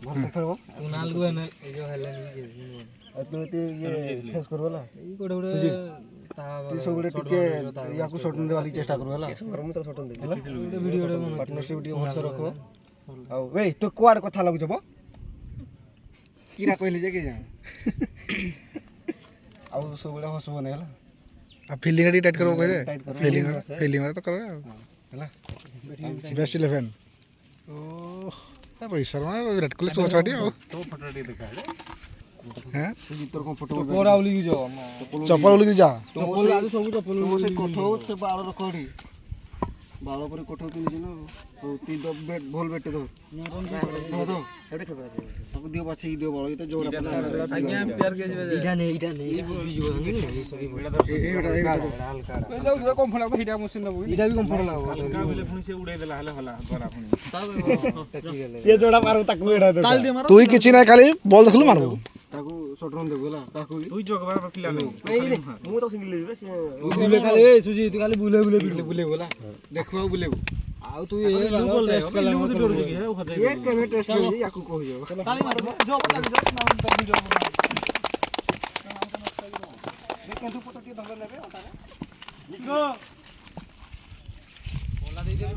ଭଲସେ ଖେଳିବ କୁନାଲ କୁ ଏନେ ଏ ଯୋ ହେଲାନି ଆଉ ତୁ ଇଏ ଫେସ୍ କରିବ ହେଲା ଏଇ କୋଡେ କୋଡେ ତା ତୁ ସବୁବେଳେ ଟିକେ ୟାକୁ ସଟନ ଦେବା ଲାଗି ଚେଷ୍ଟା କରିବ ହେଲା ମୁଁ ତ ସଟନ ଦେବି ଗୋଟେ ଭିଡିଓ ଟେ ପାର୍ଟନରସିପ ଟିକେ ଭଲସେ ରଖିବ ଆଉ ଏଇ ତୁ କୁଆଡେ କଥା ଲାଗୁଛ ବ କିରା କହିଲି ଯେ କି ଜାଣ ଆଉ ସବୁବେଳେ ହସବ ନାହିଁ ହେଲା अब फीलिंग टी टाइट करो कहदे फीलिंग तो करो ହେଲା बेस्ट 11 ओ रोहित शर्मा विराट कोहली सब छाड़ी आ तो फोटो टी देखा हैं ତୁ ତୋର କଣ ଫଟୋ କୋରା ଉଲି କି ଯାଅ चप्पल उली जा ଚପଲ ଆଜି ସବୁ ଚପଲ ତୁ ସେ କୋଠ ସେ ବାଳ ରଖଡ଼ି ବାଳ ଉପରେ କୋଠ ପିନ୍ଧିଛି ନା ଆଉ ତୁ ତ ବେଟ ଭଲ ବେଟ ଧର ଧର ଏଟେ ଖେଳ ଅଛି ତାକୁ ଦିଅ ବାଛିକି ଦିଅ ବାଳ ଏତେ ଜୋର ଆଜ୍ଞା ପ୍ୟାର के ଯିବେ ଏଇଟା ନେ ବୁଝି ଯିବ ଏଇଟା କମ ଫଳ ଏଇଟା ମେସିନ ନବୁ ଏଇଟା ବି କମ ଫଳ ଲାଗବ का बोले पुणी से उड़ाई देला हले हला द्वारा पुणी ये जोड़ा मारो ताकू एडा तू ही किछि ना खाली बॉल देखलु मारबो ताकू शॉट रन देबो ହେଲା ताकू तू जगवा रखिला नहीं ମୁଁ ତ ସିଙ୍ଗଲ ଲେବି ସେ ବୁଲେ ଖାଲି ଏ ସୁଜି ତୁ ଖାଲି ବୁଲେ ବୁଲେବୁ ହେଲା ଦେଖିବାକୁ ବୁଲେବୁ ଆଉ ତୁ ଏ ରେଷ୍ଟ କଲା लूज डर जी है हो जाए ये केमे टेस्ट କରି ୟାକୁ କହିବ ଖାଲି ମାର ଜବ ଲାଗି ଯାଉ ନା ଭିଡିଓ ବନା କେନ୍ତୁ ପଟ ଟିକେ ଧଙ୍ଗ ନେବେ ଅଟାରେ ବୋଲା ଦେଇ ଦେବି